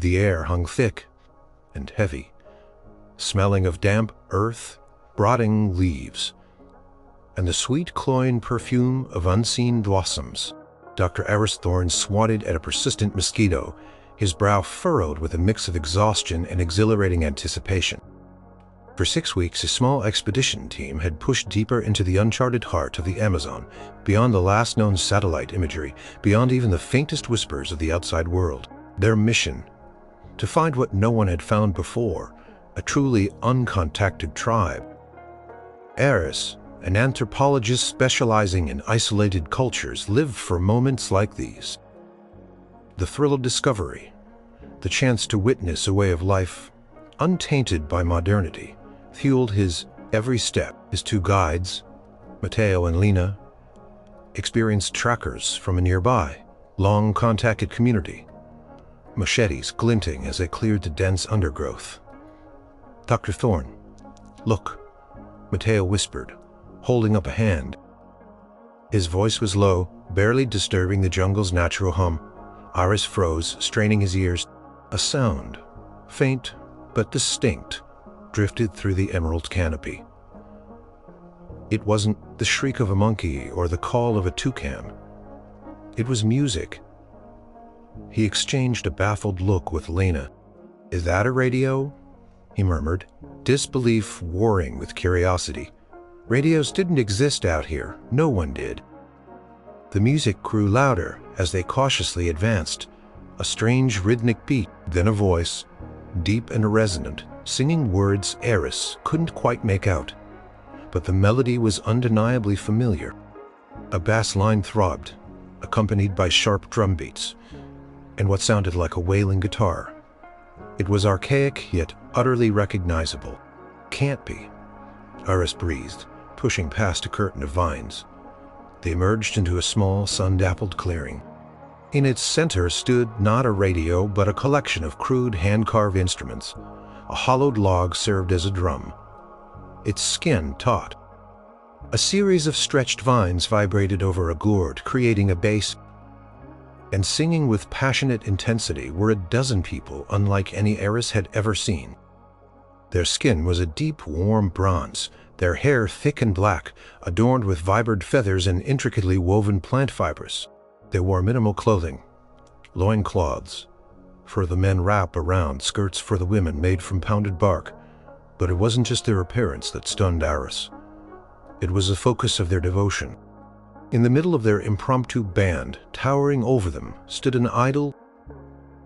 The air hung thick and heavy, smelling of damp earth, rotting leaves, and the sweet cloying perfume of unseen blossoms. Dr. Aris Thorne swatted at a persistent mosquito, his brow furrowed with a mix of exhaustion and exhilarating anticipation. For 6 weeks, a small expedition team had pushed deeper into the uncharted heart of the Amazon, beyond the last known satellite imagery, beyond even the faintest whispers of the outside world. Their mission: to find what no one had found before, a truly uncontacted tribe. Aris, an anthropologist specializing in isolated cultures, lived for moments like these. The thrill of discovery, the chance to witness a way of life untainted by modernity, fueled his every step. His 2 guides, Matteo and Lena, experienced trackers from a nearby, long-contacted community, machetes glinting as they cleared the dense undergrowth. "Dr. Thorne, look," Matteo whispered, holding up a hand. His voice was low, barely disturbing the jungle's natural hum. Aris froze, straining his ears. A sound, faint but distinct, drifted through the emerald canopy. It wasn't the shriek of a monkey or the call of a toucan. It was music. He exchanged a baffled look with Lena. "Is that a radio?" he murmured, disbelief warring with curiosity. Radios didn't exist out here. No one did. The music grew louder as they cautiously advanced, a strange rhythmic beat, then a voice, deep and resonant, singing words Aris couldn't quite make out. But the melody was undeniably familiar. A bass line throbbed, accompanied by sharp drum beats, and what sounded like a wailing guitar. It was archaic yet utterly recognizable. "Can't be," Aris breathed, pushing past a curtain of vines. They emerged into a small, sun-dappled clearing. In its center stood not a radio, but a collection of crude hand-carved instruments. A hollowed log served as a drum, its skin taut. A series of stretched vines vibrated over a gourd, creating a bass. And singing with passionate intensity were a dozen people unlike any Aris had ever seen. Their skin was a deep, warm bronze, their hair thick and black, adorned with vibrant feathers and intricately woven plant fibers. They wore minimal clothing, loincloths for the men wrap around, skirts for the women made from pounded bark. But it wasn't just their appearance that stunned Aris. It was the focus of their devotion. In the middle of their impromptu band, towering over them, stood an idol.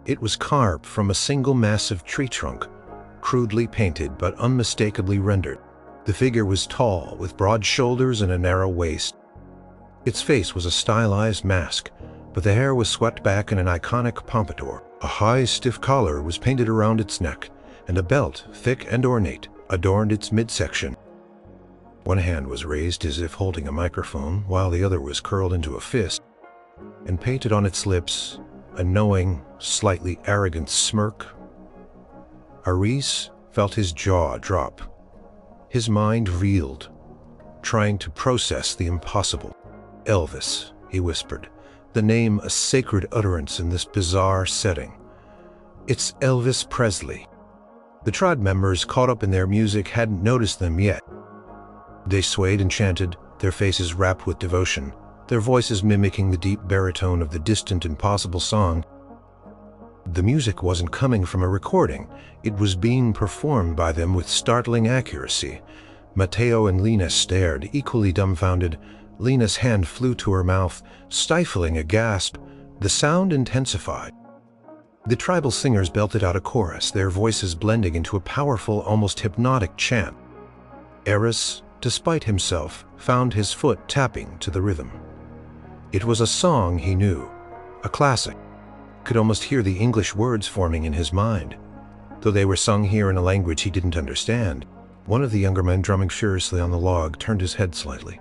It was carved from a single massive tree trunk, crudely painted but unmistakably rendered. The figure was tall, with broad shoulders and a narrow waist. Its face was a stylized mask, but the hair was swept back in an iconic pompadour. A high, stiff collar was painted around its neck, and a belt, thick and ornate, adorned its midsection. One hand was raised as if holding a microphone, while the other was curled into a fist, and painted on its lips a knowing, slightly arrogant smirk. Aris felt his jaw drop. His mind reeled, trying to process the impossible. "Elvis," he whispered, the name a sacred utterance in this bizarre setting. "It's Elvis Presley." The tribe members caught up in their music hadn't noticed them yet. They swayed and chanted, their faces rapt with devotion, their voices mimicking the deep baritone of the distant, impossible song. The music wasn't coming from a recording. It was being performed by them with startling accuracy. Matteo and Lena stared, equally dumbfounded. Lena's hand flew to her mouth, stifling a gasp. The sound intensified. The tribal singers belted out a chorus, their voices blending into a powerful, almost hypnotic chant. Aris, despite himself, found his foot tapping to the rhythm. It was a song he knew, a classic. Could almost hear the English words forming in his mind, though they were sung here in a language he didn't understand. One of the younger men drumming furiously on the log turned his head slightly.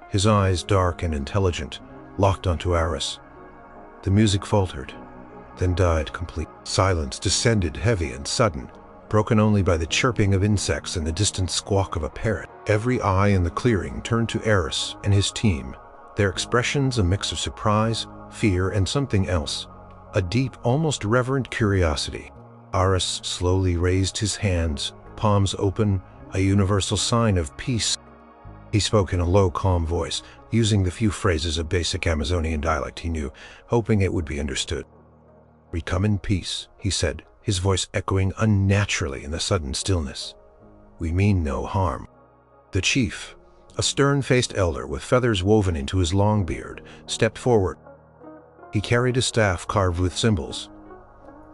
His eyes, dark and intelligent, locked onto Aris. The music faltered, then died complete. Silence descended heavy and sudden, broken only by the chirping of insects and the distant squawk of a parrot. Every eye in the clearing turned to Aris and his team, their expressions a mix of surprise, fear, and something else, a deep, almost reverent curiosity. Aris slowly raised his hands, palms open, a universal sign of peace. He spoke in a low, calm voice, using the few phrases of basic Amazonian dialect he knew, hoping it would be understood. "We come in peace," he said, his voice echoing unnaturally in the sudden stillness. "We mean no harm." The chief, a stern-faced elder with feathers woven into his long beard, stepped forward. He carried a staff carved with symbols.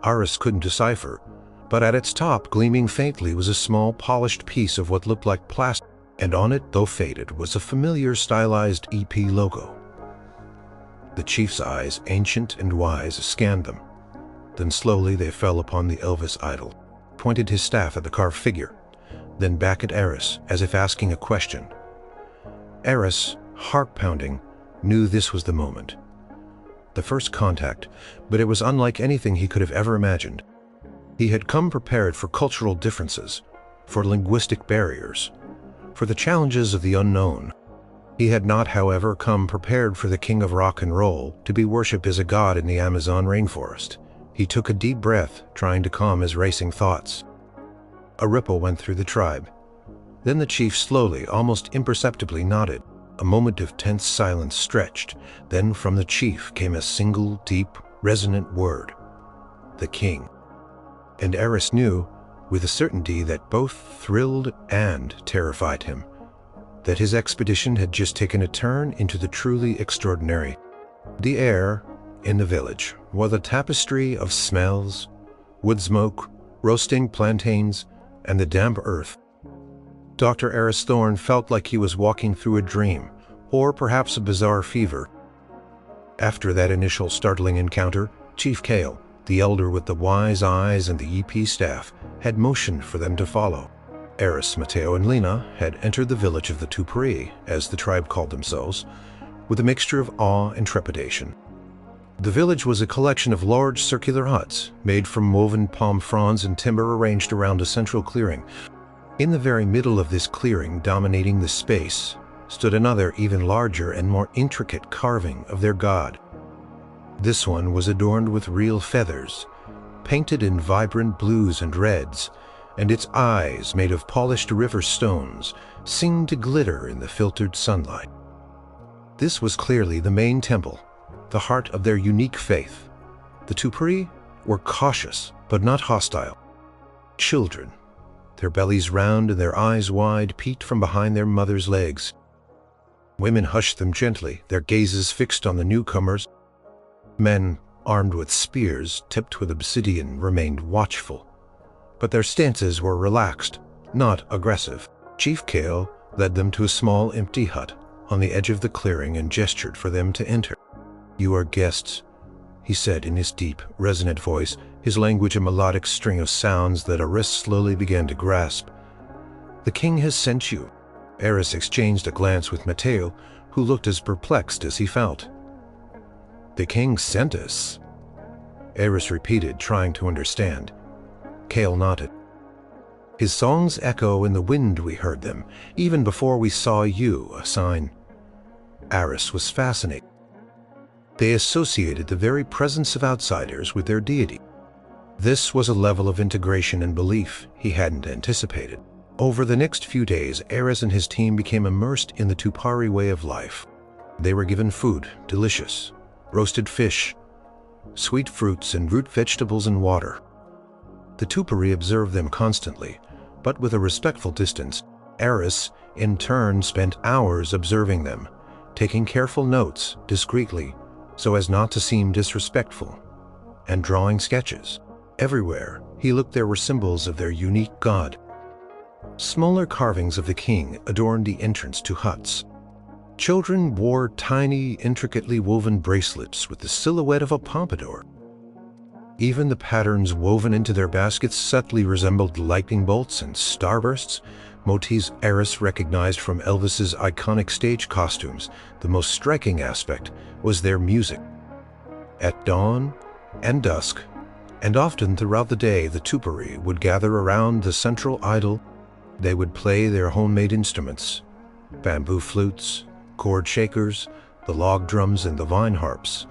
Aris couldn't decipher, but at its top, gleaming faintly, was a small, polished piece of what looked like plastic, and on it, though faded, was a familiar stylized EP logo. The chief's eyes, ancient and wise, scanned them. Then slowly they fell upon the Elvis idol, pointed his staff at the carved figure, then back at Aris, as if asking a question. Aris, heart-pounding, knew this was the moment. The first contact, but it was unlike anything he could have ever imagined. He had come prepared for cultural differences, for linguistic barriers, for the challenges of the unknown. He had not, however, come prepared for the king of rock and roll to be worshipped as a god in the Amazon rainforest. He took a deep breath, trying to calm his racing thoughts. A ripple went through the tribe. Then the chief slowly, almost imperceptibly nodded. A moment of tense silence stretched. Then from the chief came a single, deep, resonant word. "The king." And Aris knew, with a certainty that both thrilled and terrified him, that his expedition had just taken a turn into the truly extraordinary. The air in the village was a tapestry of smells, wood smoke, roasting plantains, and the damp earth. Dr. Aris Thorne felt like he was walking through a dream, or perhaps a bizarre fever. After that initial startling encounter, Chief Kael, the elder with the wise eyes and the EP staff, had motioned for them to follow. Aris, Mateo, and Lena had entered the village of the Tupari, as the tribe called themselves, with a mixture of awe and trepidation. The village was a collection of large circular huts, made from woven palm fronds and timber arranged around a central clearing. In the very middle of this clearing, dominating the space, stood another, even larger and more intricate carving of their god. This one was adorned with real feathers, painted in vibrant blues and reds, and its eyes, made of polished river stones, seemed to glitter in the filtered sunlight. This was clearly the main temple, the heart of their unique faith. The Tupari were cautious, but not hostile. Children, their bellies round and their eyes wide, peeked from behind their mothers' legs. Women hushed them gently, their gazes fixed on the newcomers. Men, armed with spears tipped with obsidian, remained watchful, but their stances were relaxed, not aggressive. Chief Kael led them to a small, empty hut on the edge of the clearing and gestured for them to enter. "You are guests," he said in his deep, resonant voice, his language a melodic string of sounds that Aris slowly began to grasp. "The king has sent you." Aris exchanged a glance with Mateo, who looked as perplexed as he felt. "The king sent us," Aris repeated, trying to understand. Kael nodded. "His songs echo in the wind. We heard them, even before we saw you, a sign." Aris was fascinated. They associated the very presence of outsiders with their deity. This was a level of integration and belief he hadn't anticipated. Over the next few days, Aris and his team became immersed in the Tupari way of life. They were given food, delicious, roasted fish, sweet fruits and root vegetables and water. The Tupari observed them constantly, but with a respectful distance. Aris, in turn, spent hours observing them, taking careful notes discreetly so as not to seem disrespectful, and drawing sketches. Everywhere he looked there were symbols of their unique god. Smaller carvings of the king adorned the entrance to huts. Children wore tiny, intricately woven bracelets with the silhouette of a pompadour. Even the patterns woven into their baskets subtly resembled lightning bolts and starbursts, motifs Aris recognized from Elvis's iconic stage costumes. The most striking aspect was their music. At dawn and dusk, and often throughout the day, the Tupari would gather around the central idol. They would play their homemade instruments, bamboo flutes, cord shakers, the log drums, and the vine harps,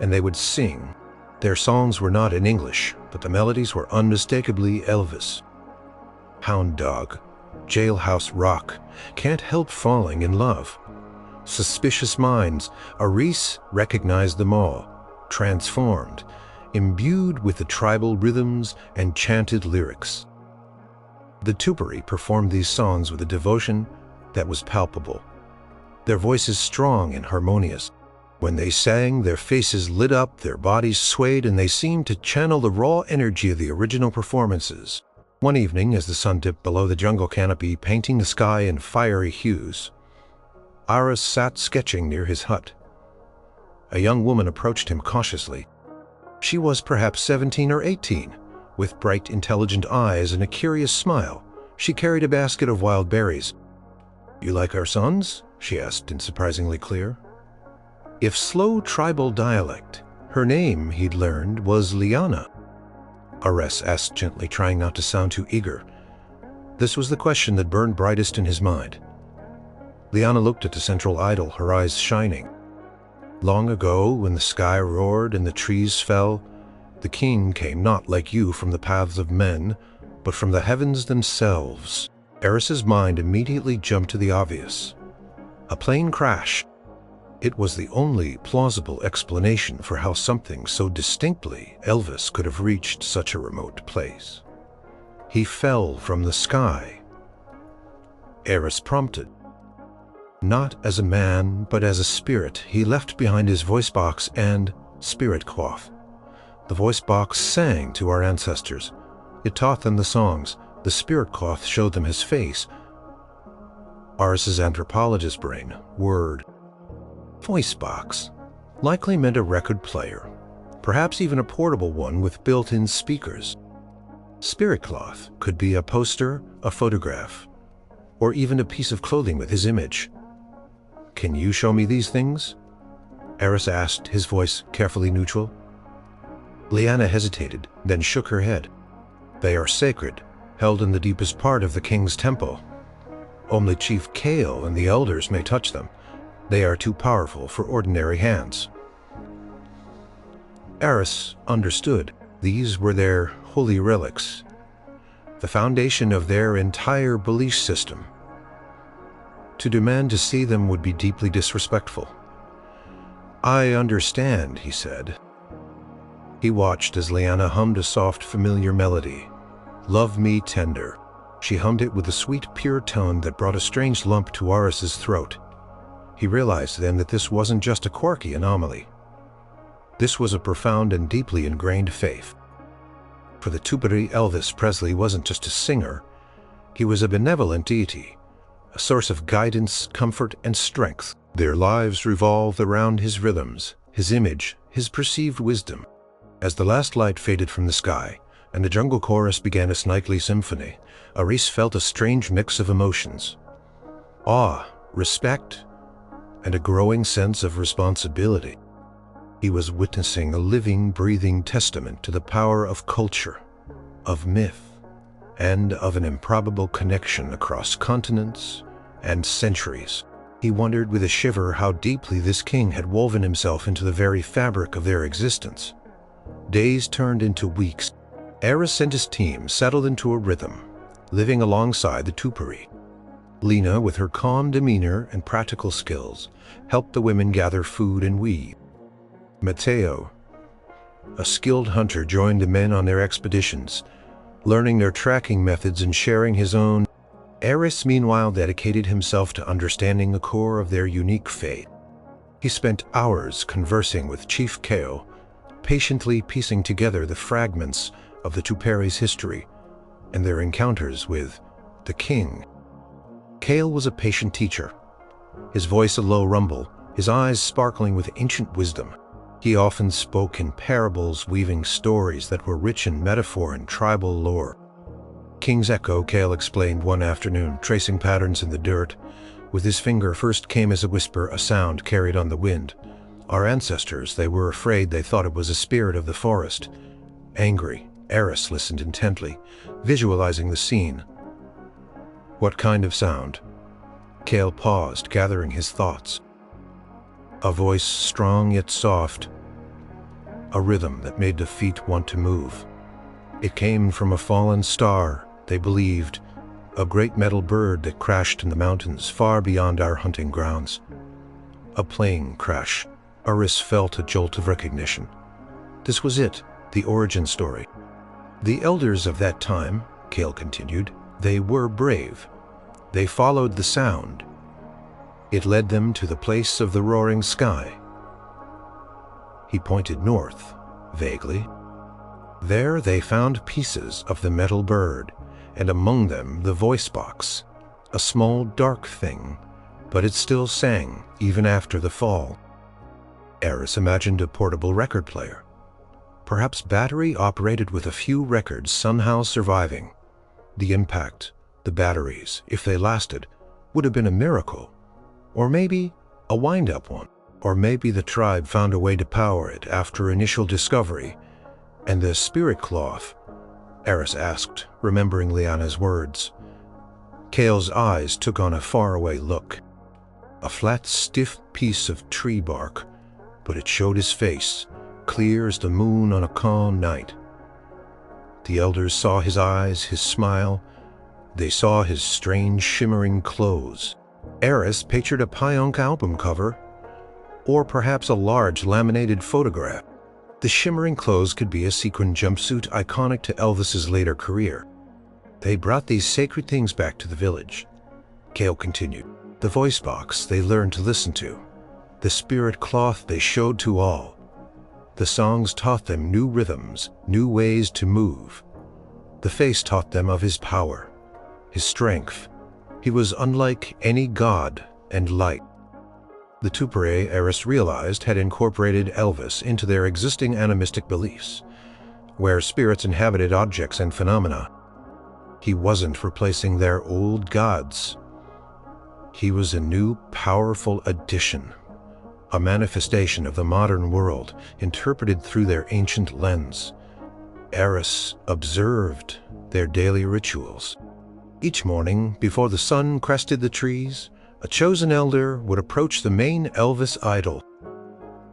and they would sing, Their songs were not in English, but the melodies were unmistakably Elvis. Hound Dog, Jailhouse Rock, Can't Help Falling in Love. Suspicious Minds, Aris recognized them all, transformed, imbued with the tribal rhythms and chanted lyrics. The Tupari performed these songs with a devotion that was palpable. Their voices strong and harmonious. When they sang, their faces lit up, their bodies swayed, and they seemed to channel the raw energy of the original performances. One evening, as the sun dipped below the jungle canopy, painting the sky in fiery hues, Aris sat sketching near his hut. A young woman approached him cautiously. She was perhaps 17 or 18, with bright, intelligent eyes and a curious smile. She carried a basket of wild berries. "You like our songs?" she asked in surprisingly clear. If slow tribal dialect, her name, he'd learned, was Liana. Aris asked gently, trying not to sound too eager. This was the question that burned brightest in his mind. Liana looked at the central idol, her eyes shining. Long ago, when the sky roared and the trees fell, the king came not like you from the paths of men, but from the heavens themselves. Aris's mind immediately jumped to the obvious. A plane crash. It was the only plausible explanation for how something so distinctly Elvis could have reached such a remote place. He fell from the sky. Aris prompted. Not as a man, but as a spirit, he left behind his voice box and spirit cloth. The voice box sang to our ancestors. It taught them the songs. The spirit cloth showed them his face. Aris's anthropologist brain, word, voice box, likely meant a record player, perhaps even a portable one with built-in speakers. Spirit cloth could be a poster, a photograph, or even a piece of clothing with his image. "Can you show me these things?" Aris asked, his voice carefully neutral. Liana hesitated, then shook her head. "They are sacred, held in the deepest part of the king's temple. Only Chief Kael and the elders may touch them. They are too powerful for ordinary hands." Aris understood. These were their holy relics, the foundation of their entire belief system. To demand to see them would be deeply disrespectful. "I understand," he said. He watched as Liana hummed a soft, familiar melody. "Love Me Tender." She hummed it with a sweet, pure tone that brought a strange lump to Aris's throat. He realized then that this wasn't just a quirky anomaly. This was a profound and deeply ingrained faith. For the Tupari, Elvis Presley wasn't just a singer. He was a benevolent deity, a source of guidance, comfort, and strength. Their lives revolved around his rhythms, his image, his perceived wisdom. As the last light faded from the sky, and the jungle chorus began its nightly symphony, Aris felt a strange mix of emotions. Awe, respect, and a growing sense of responsibility. He was witnessing a living, breathing testament to the power of culture, of myth, and of an improbable connection across continents and centuries. He wondered with a shiver how deeply this king had woven himself into the very fabric of their existence. Days turned into weeks. Aris and his team settled into a rhythm, living alongside the Tupari. Lena, with her calm demeanor and practical skills, helped the women gather food and weave. Mateo, a skilled hunter, joined the men on their expeditions, learning their tracking methods and sharing his own. Aris, meanwhile, dedicated himself to understanding the core of their unique faith. He spent hours conversing with Chief Kael, patiently piecing together the fragments of the Tupari's history and their encounters with the king. Kael was a patient teacher, his voice a low rumble, his eyes sparkling with ancient wisdom. He often spoke in parables, weaving stories that were rich in metaphor and tribal lore. "King's echo," Kael explained one afternoon, tracing patterns in the dirt. With his finger, first came as a whisper, a sound carried on the wind. Our ancestors, they were afraid, they thought it was a spirit of the forest. Angry, Aris listened intently, visualizing the scene. "What kind of sound?" Kael paused, gathering his thoughts. "A voice strong yet soft. a rhythm that made the feet want to move. It came from a fallen star, they believed, a great metal bird that crashed in the mountains far beyond our hunting grounds. A plane crash. Aris felt a jolt of recognition. This was it, the origin story. The elders of that time, Kael continued, they were brave. They followed the sound. It led them to the place of the roaring sky. He pointed north, vaguely. There they found pieces of the metal bird, and among them the voice box, a small dark thing, but it still sang even after the fall. Aris imagined a portable record player, perhaps battery-operated with a few records somehow surviving. The impact, the batteries, if they lasted, would have been a miracle, or maybe a wind-up one, or maybe the tribe found a way to power it after initial discovery. And the spirit cloth? Aris asked, remembering Liana's words. Kael's eyes took on a faraway look. A flat, stiff piece of tree bark, but it showed his face, clear as the moon on a calm night. The elders saw his eyes, his smile. They saw his strange, shimmering clothes. Aris pictured a Pionk album cover, or perhaps a large laminated photograph. The shimmering clothes could be a sequin jumpsuit iconic to Elvis's later career. They brought these sacred things back to the village. Kael continued. The voice box they learned to listen to. The spirit cloth they showed to all. The songs taught them new rhythms, new ways to move. The face taught them of his power, his strength. He was unlike any god and light. The Tupari, Aris realized, had incorporated Elvis into their existing animistic beliefs, where spirits inhabited objects and phenomena. He wasn't replacing their old gods. He was a new, powerful addition, a manifestation of the modern world, interpreted through their ancient lens. Aris observed their daily rituals. Each morning, before the sun crested the trees, a chosen elder would approach the main Elvis idol.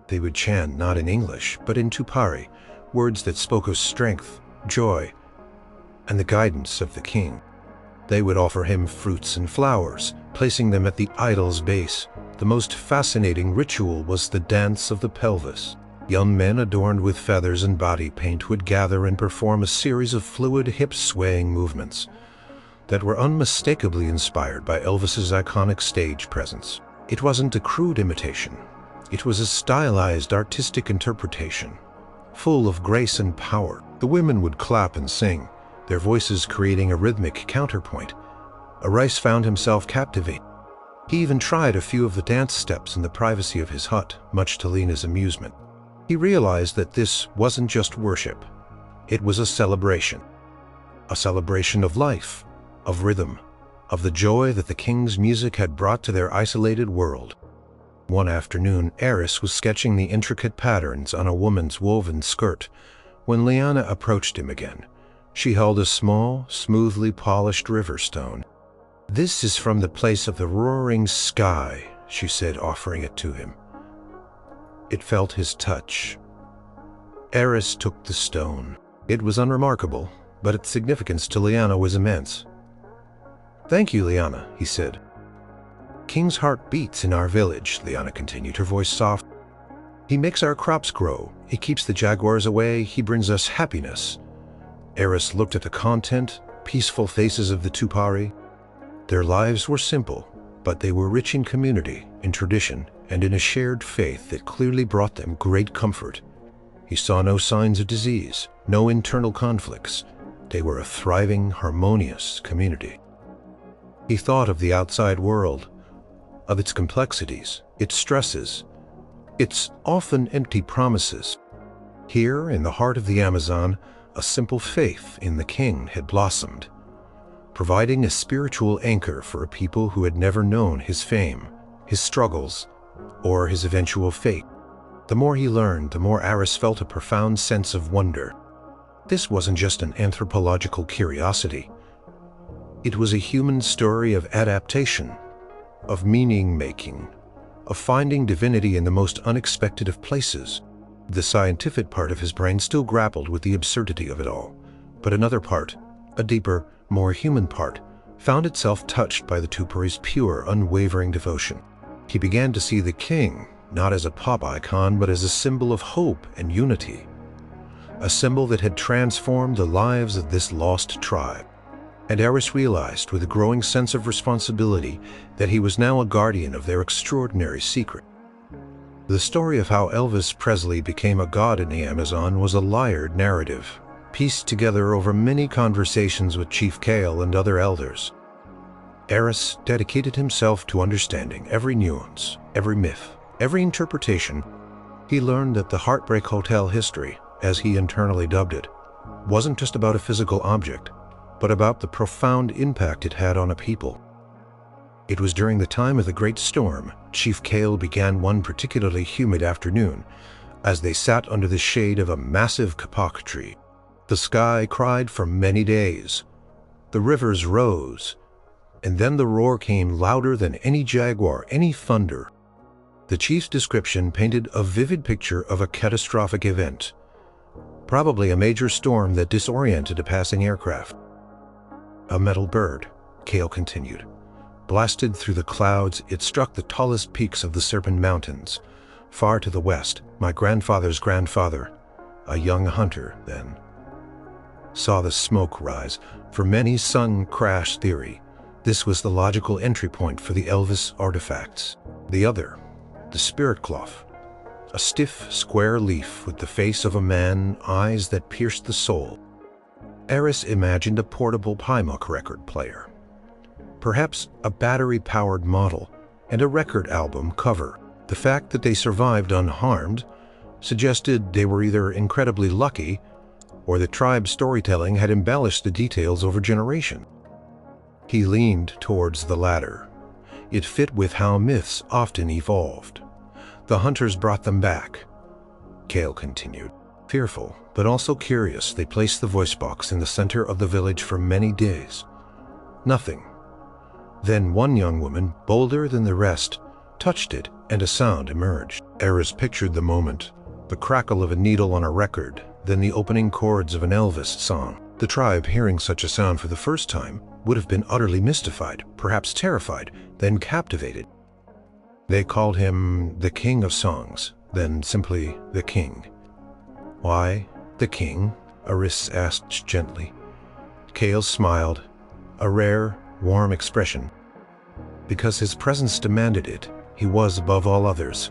They would chant not in English, but in Tupari, words that spoke of strength, joy, and the guidance of the king. They would offer him fruits and flowers, placing them at the idol's base. The most fascinating ritual was the dance of the pelvis. Young men adorned with feathers and body paint would gather and perform a series of fluid, hip-swaying movements that were unmistakably inspired by Elvis's iconic stage presence. It wasn't a crude imitation. It was a stylized artistic interpretation, full of grace and power. The women would clap and sing, their voices creating a rhythmic counterpoint. Aris found himself captivated. He even tried a few of the dance steps in the privacy of his hut, much to Lena's amusement. He realized that this wasn't just worship. It was a celebration of life, of rhythm, of the joy that the king's music had brought to their isolated world. One afternoon, Aris was sketching the intricate patterns on a woman's woven skirt when Liana approached him again. She held a small, smoothly polished river stone. "This is from the place of the roaring sky," she said, offering it to him. It felt his touch. Aris took the stone. It was unremarkable, but its significance to Liana was immense. "Thank you, Liana," he said. "King's heart beats in our village," Liana continued, her voice soft. "He makes our crops grow. He keeps the jaguars away. He brings us happiness." Aris looked at the content, peaceful faces of the Tupari. Their lives were simple, but they were rich in community, in tradition, and in a shared faith that clearly brought them great comfort. He saw no signs of disease, no internal conflicts. They were a thriving, harmonious community. He thought of the outside world, of its complexities, its stresses, its often empty promises. Here, in the heart of the Amazon, a simple faith in the king had blossomed, providing a spiritual anchor for a people who had never known his fame, his struggles, or his eventual fate. The more he learned, the more Aris felt a profound sense of wonder. This wasn't just an anthropological curiosity. It was a human story of adaptation, of meaning-making, of finding divinity in the most unexpected of places. The scientific part of his brain still grappled with the absurdity of it all, but another part, a deeper, more human part, found itself touched by the Tupari's pure, unwavering devotion. He began to see the king not as a pop icon, but as a symbol of hope and unity, a symbol that had transformed the lives of this lost tribe. And Aris realized with a growing sense of responsibility that he was now a guardian of their extraordinary secret. The story of how Elvis Presley became a god in the Amazon was a layered narrative, pieced together over many conversations with Chief Kael and other elders. Aris dedicated himself to understanding every nuance, every myth, every interpretation. He learned that the Heartbreak Hotel history, as he internally dubbed it, wasn't just about a physical object, but about the profound impact it had on a people. It was during the time of the Great Storm, Chief Kael began one particularly humid afternoon, as they sat under the shade of a massive kapok tree. The sky cried for many days. The rivers rose, and then the roar came louder than any jaguar, any thunder. The chief's description painted a vivid picture of a catastrophic event, probably a major storm that disoriented a passing aircraft. A metal bird, Kael continued, blasted through the clouds. It struck the tallest peaks of the Serpent Mountains. Far to the west, my grandfather's grandfather, a young hunter then, saw the smoke rise. For many sun crash theory, this was the logical entry point for the Elvis artifacts. The other, the spirit cloth, a stiff, square leaf with the face of a man, eyes that pierced the soul. Aris imagined a portable Pimuck record player, perhaps a battery-powered model, and a record album cover. The fact that they survived unharmed suggested they were either incredibly lucky or the tribe's storytelling had embellished the details over generations. He leaned towards the latter. It fit with how myths often evolved. The hunters brought them back, Kael continued. Fearful, but also curious, they placed the voice box in the center of the village for many days. Nothing. Then one young woman, bolder than the rest, touched it, and a sound emerged. Aris pictured the moment, the crackle of a needle on a record, then the opening chords of an Elvis song. The tribe, hearing such a sound for the first time, would have been utterly mystified, perhaps terrified, then captivated. They called him the King of Songs, then simply the King. Why the king? Aris asked gently. Kael smiled, a rare, warm expression. Because his presence demanded it, he was above all others.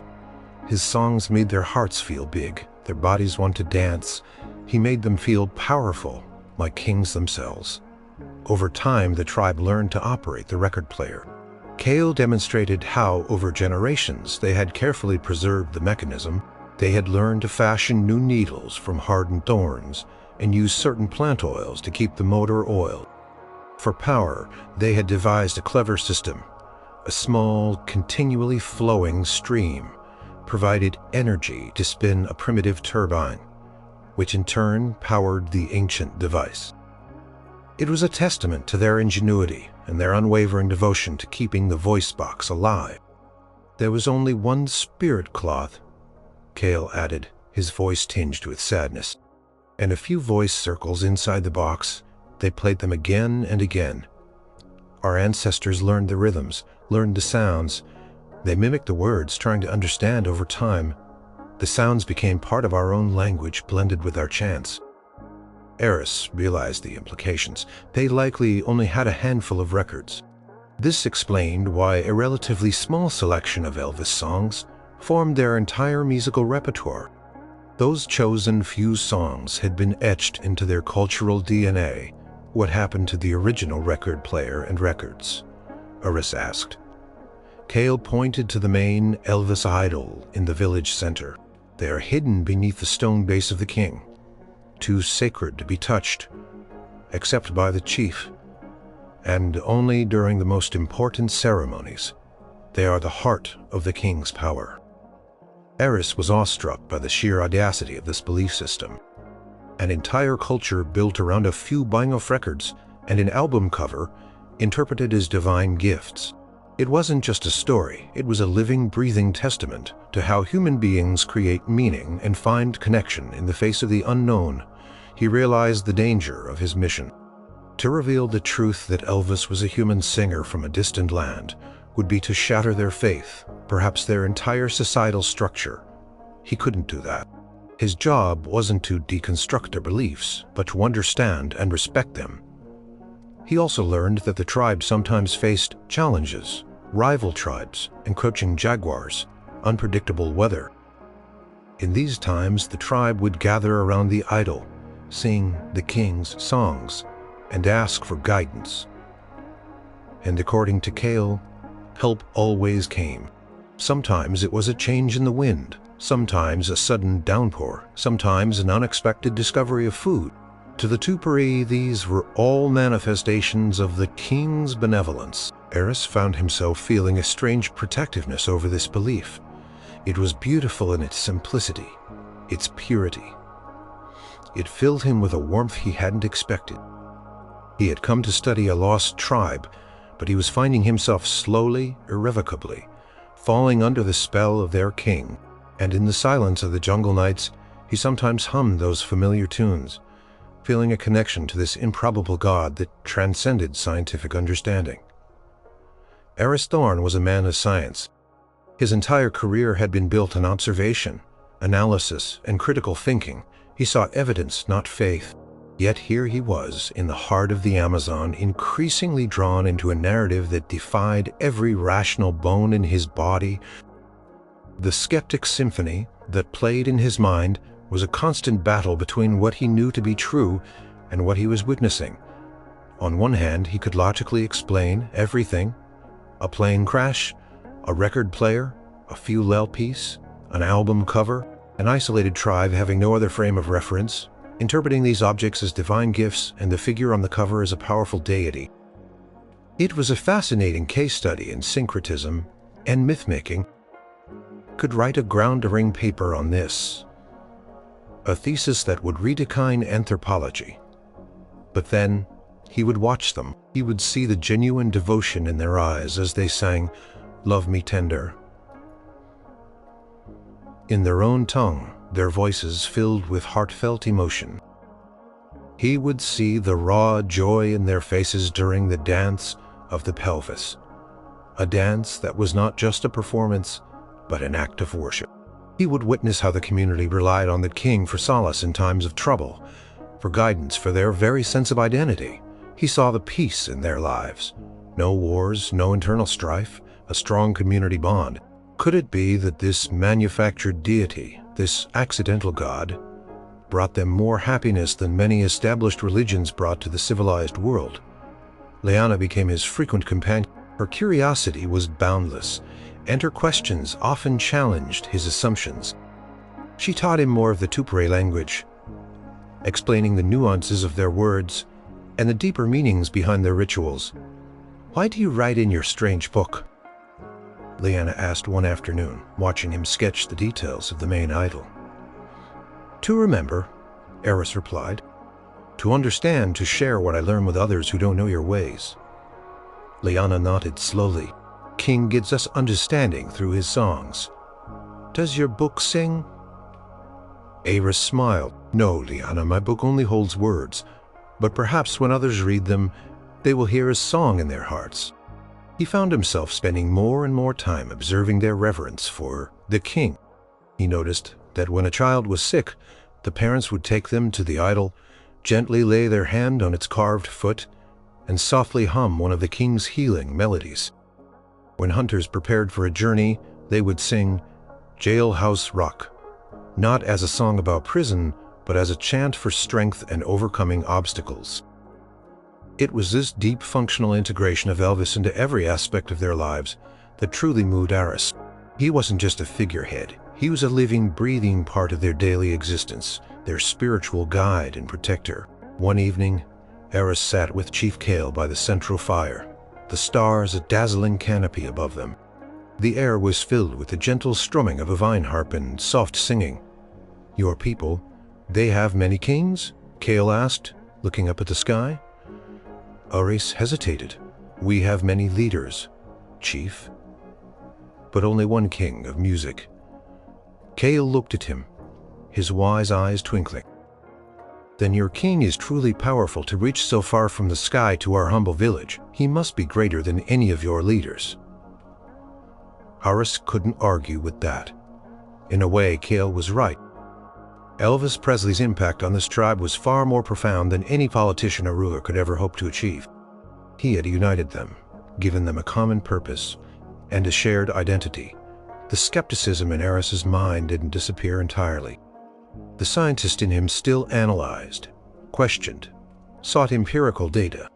His songs made their hearts feel big, their bodies want to dance. He made them feel powerful, like kings themselves. Over time, the tribe learned to operate the record player. Kael demonstrated how, over generations, they had carefully preserved the mechanism. They had learned to fashion new needles from hardened thorns and use certain plant oils to keep the motor oiled. For power, they had devised a clever system. A small, continually flowing stream provided energy to spin a primitive turbine, which in turn powered the ancient device. It was a testament to their ingenuity and their unwavering devotion to keeping the voice box alive. There was only one spirit cloth, Kael added, his voice tinged with sadness, and a few voice circles inside the box. They played them again and again. Our ancestors learned the rhythms, learned the sounds. They mimicked the words, trying to understand over time. The sounds became part of our own language, blended with our chants. Aris realized the implications. They likely only had a handful of records. This explained why a relatively small selection of Elvis songs formed their entire musical repertoire. Those chosen few songs had been etched into their cultural DNA. What happened to the original record player and records? Aris asked. Kael pointed to the main Elvis idol in the village center. They are hidden beneath the stone base of the king, too sacred to be touched, except by the chief, and only during the most important ceremonies. They are the heart of the king's power. Aris was awestruck by the sheer audacity of this belief system. An entire culture built around a few buying of records and an album cover interpreted as divine gifts. It wasn't just a story, it was a living, breathing testament to how human beings create meaning and find connection in the face of the unknown. He realized the danger of his mission. To reveal the truth that Elvis was a human singer from a distant land would be to shatter their faith, perhaps their entire societal structure. He couldn't do that. His job wasn't to deconstruct their beliefs, but to understand and respect them. He also learned that the tribe sometimes faced challenges, rival tribes, encroaching jaguars, unpredictable weather. In these times, the tribe would gather around the idol, sing the king's songs, and ask for guidance. And according to Kael, help always came. Sometimes it was a change in the wind, sometimes a sudden downpour, sometimes an unexpected discovery of food. To the Tupari, these were all manifestations of the king's benevolence. Aris found himself feeling a strange protectiveness over this belief. It was beautiful in its simplicity, its purity. It filled him with a warmth he hadn't expected. He had come to study a lost tribe, but he was finding himself slowly, irrevocably, falling under the spell of their king. And in the silence of the jungle nights, he sometimes hummed those familiar tunes, feeling a connection to this improbable god that transcended scientific understanding. Aris Thorne was a man of science. His entire career had been built on observation, analysis, and critical thinking. He sought evidence, not faith. Yet here he was, in the heart of the Amazon, increasingly drawn into a narrative that defied every rational bone in his body. The skeptic symphony that played in his mind was a constant battle between what he knew to be true and what he was witnessing. On one hand, he could logically explain everything: a plane crash, a record player, a fuel piece, an album cover, an isolated tribe having no other frame of reference, interpreting these objects as divine gifts and the figure on the cover as a powerful deity. It was a fascinating case study in syncretism and myth-making. Could write a groundbreaking paper on this, a thesis that would redefine anthropology. But then, he would watch them. He would see the genuine devotion in their eyes as they sang, "Love Me Tender." In their own tongue, their voices filled with heartfelt emotion. He would see the raw joy in their faces during the dance of the pelvis, a dance that was not just a performance, but an act of worship. He would witness how the community relied on the king for solace in times of trouble, for guidance, for their very sense of identity. He saw the peace in their lives. No wars, no internal strife, a strong community bond. Could it be that this manufactured deity, this accidental god, brought them more happiness than many established religions brought to the civilized world? Leanna became his frequent companion. Her curiosity was boundless, and her questions often challenged his assumptions. She taught him more of the Tupari language, explaining the nuances of their words and the deeper meanings behind their rituals. "Why do you write in your strange book?" Leanna asked one afternoon, watching him sketch the details of the main idol. "To remember," Aris replied. "To understand, to share what I learn with others who don't know your ways." Leanna nodded slowly. "King gives us understanding through his songs. Does your book sing?" Aris smiled. "No, Leanna, my book only holds words, but perhaps when others read them, they will hear a song in their hearts." He found himself spending more and more time observing their reverence for the king. He noticed that when a child was sick, the parents would take them to the idol, gently lay their hand on its carved foot, and softly hum one of the king's healing melodies. When hunters prepared for a journey, they would sing Jailhouse Rock, not as a song about prison, but as a chant for strength and overcoming obstacles. It was this deep functional integration of Elvis into every aspect of their lives that truly moved Aris. He wasn't just a figurehead. He was a living, breathing part of their daily existence, their spiritual guide and protector. One evening, Aris sat with Chief Kael by the central fire, the stars a dazzling canopy above them. The air was filled with the gentle strumming of a vine harp and soft singing. "Your people, they have many kings?" Kael asked, looking up at the sky. Aris hesitated. "We have many leaders," chief. But only one king of music. Kael looked at him, his wise eyes twinkling. Then your king is truly powerful to reach so far from the sky to our humble village. He must be greater than any of your leaders. Aris couldn't argue with that. In a way, Kael was right. Elvis Presley's impact on this tribe was far more profound than any politician or ruler could ever hope to achieve. He had united them, given them a common purpose and a shared identity. The skepticism in Aris's mind didn't disappear entirely. The scientist in him still analyzed, questioned, sought empirical data.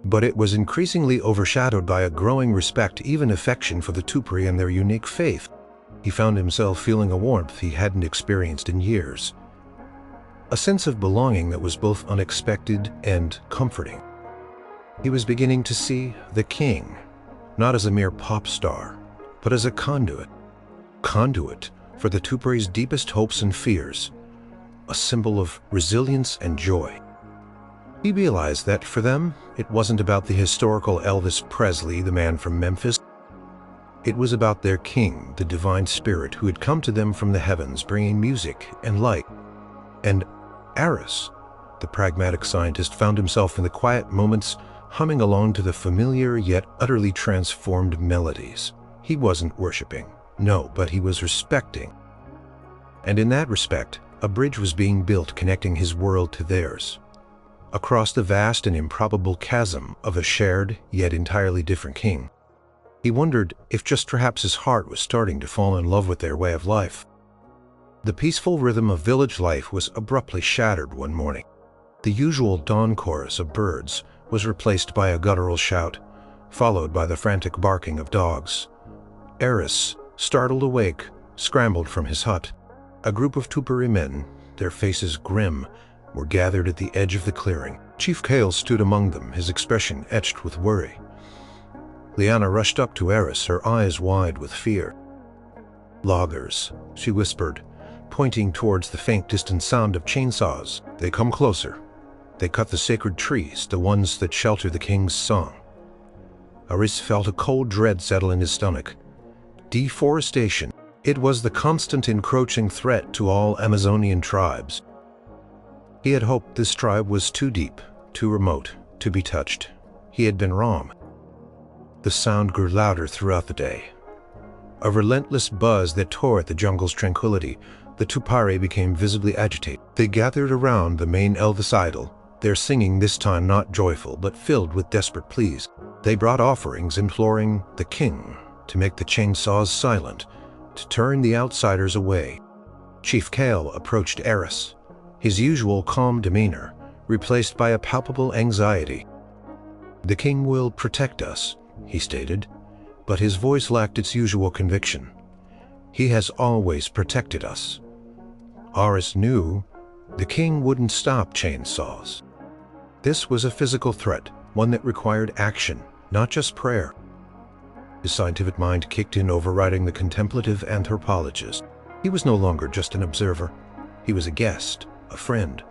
But it was increasingly overshadowed by a growing respect, even affection, for the Tupari and their unique faith. He found himself feeling a warmth he hadn't experienced in years. A sense of belonging that was both unexpected and comforting. He was beginning to see the king, not as a mere pop star, but as a conduit. Conduit for the Tupari's deepest hopes and fears, a symbol of resilience and joy. He realized that for them, it wasn't about the historical Elvis Presley, the man from Memphis. It was about their king, the divine spirit who had come to them from the heavens, bringing music and light. And Aris, the pragmatic scientist, found himself in the quiet moments humming along to the familiar yet utterly transformed melodies. He wasn't worshiping, no, but he was respecting. And in that respect, a bridge was being built connecting his world to theirs, across the vast and improbable chasm of a shared yet entirely different king. He wondered if just perhaps his heart was starting to fall in love with their way of life. The peaceful rhythm of village life was abruptly shattered one morning. The usual dawn chorus of birds was replaced by a guttural shout, followed by the frantic barking of dogs. Aris, startled awake, scrambled from his hut. A group of Tupari men, their faces grim, were gathered at the edge of the clearing. Chief Kael stood among them, his expression etched with worry. Liana rushed up to Aris, her eyes wide with fear. "Loggers," she whispered, pointing towards the faint distant sound of chainsaws. "They come closer. They cut the sacred trees, the ones that shelter the king's song." Aris felt a cold dread settle in his stomach. Deforestation. It was the constant encroaching threat to all Amazonian tribes. He had hoped this tribe was too deep, too remote, to be touched. He had been wrong. The sound grew louder throughout the day. A relentless buzz that tore at the jungle's tranquility. The Tupari became visibly agitated. They gathered around the main Elvis idol, their singing this time not joyful but filled with desperate pleas. They brought offerings imploring the king to make the chainsaws silent, to turn the outsiders away. Chief Kael approached Aris, his usual calm demeanor replaced by a palpable anxiety. "The king will protect us," he stated, but his voice lacked its usual conviction. "He has always protected us." Aris knew the king wouldn't stop chainsaws. This was a physical threat, one that required action, not just prayer. His scientific mind kicked in, overriding the contemplative anthropologist. He was no longer just an observer. He was a guest, a friend.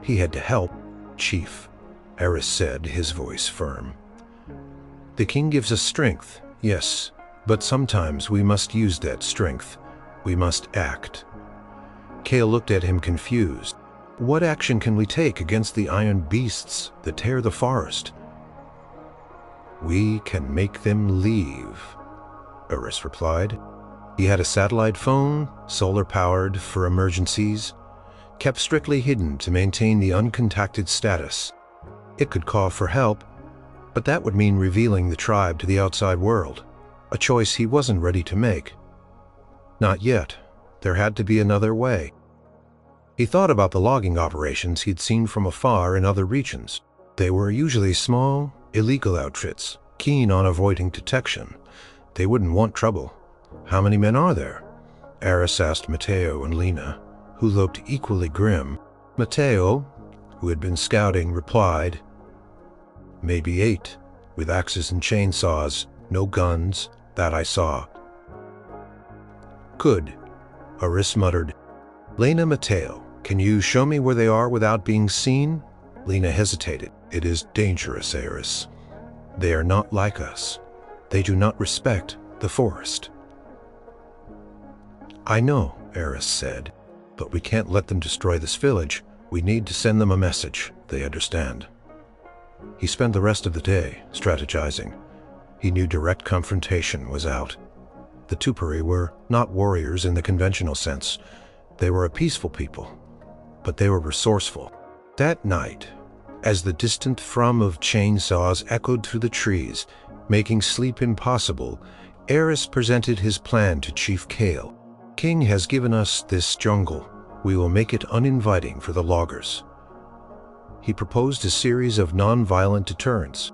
He had to help. "Chief," Aris said, his voice firm. "The king gives us strength, yes, but sometimes we must use that strength. We must act." Kael looked at him confused. "What action can we take against the iron beasts that tear the forest?" "We can make them leave," Aris replied. He had a satellite phone, solar-powered for emergencies, kept strictly hidden to maintain the uncontacted status. It could call for help, but that would mean revealing the tribe to the outside world, a choice he wasn't ready to make. Not yet. There had to be another way. He thought about the logging operations he'd seen from afar in other regions. They were usually small, illegal outfits, keen on avoiding detection. They wouldn't want trouble. "How many men are there?" Aris asked Mateo and Lena, who looked equally grim. Mateo, who had been scouting, replied, "Maybe 8, with axes and chainsaws, no guns, that I saw." "Good," Aris muttered. "Lena, Mateo, can you show me where they are without being seen?" Lena hesitated. "It is dangerous, Aris. They are not like us. They do not respect the forest. I know, Aris said, but we can't let them destroy this village. We need to send them a message. They understand. He spent the rest of the day strategizing. He knew direct confrontation was out. The Tupari were not warriors in the conventional sense. They were a peaceful people, but they were resourceful. That night, as the distant thrum of chainsaws echoed through the trees, making sleep impossible, Aris presented his plan to Chief Kael. King has given us this jungle. We will make it uninviting for the loggers. He proposed a series of non-violent deterrents.